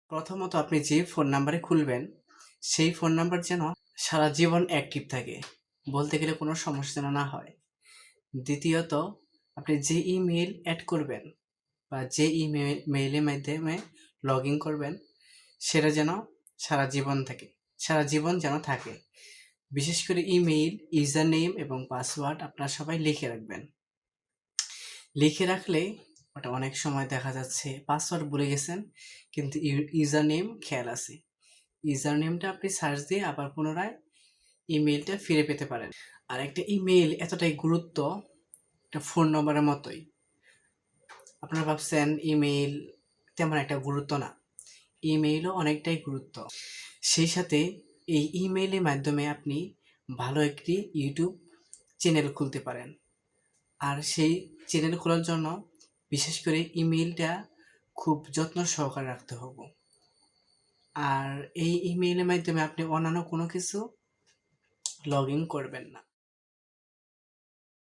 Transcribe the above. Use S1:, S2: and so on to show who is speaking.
S1: প্রথমত আপনি যে ফোন নাম্বারে খুলবেন, সেই ফোন নাম্বার যেন সারা জীবন অ্যাক্টিভ থাকে। বলতে গেলে কোনো সমস্যা যেন না হয়। দ্বিতীয়ত আপনি যে ইমেইল এড করবেন বা যে মেইলের মাধ্যমে লগইন করবেন, সেটা যেন সারা জীবন থাকে। সারা জীবন যেন থাকে। বিশেষ করে ইমেইল, ইউজার নেম এবং পাসওয়ার্ড আপনারা সবাই লিখে রাখবেন। লিখে রাখলে ওটা অনেক সময় দেখা যাচ্ছে পাসওয়ার্ড ভুলে গেছেন, কিন্তু ইউজার নেম খেয়াল আছে। ইউজার নেমটা আপনি সার্চ দিয়ে আবার পুনরায় ইমেইলটা ফিরে পেতে পারেন। আর একটা ইমেইল এতটাই গুরুত্ব, একটা ফোন নম্বরের মতোই। আপনারা ভাবছেন ইমেইল তেমন একটা গুরুত্ব না। ইমেইলও অনেকটাই গুরুত্ব। সেই সাথে এই ইমেইলের মাধ্যমে আপনি ভালো একটি ইউটিউব চ্যানেল খুলতে পারেন। আর সেই চ্যানেল খোলার জন্য বিশেষ করে ইমেইলটা খুব যত্ন সহকারে রাখতে হবে। আর এই ইমেইলের মাধ্যমে আপনি অন্যান্য কোনো কিছু লগ ইন করবেন না।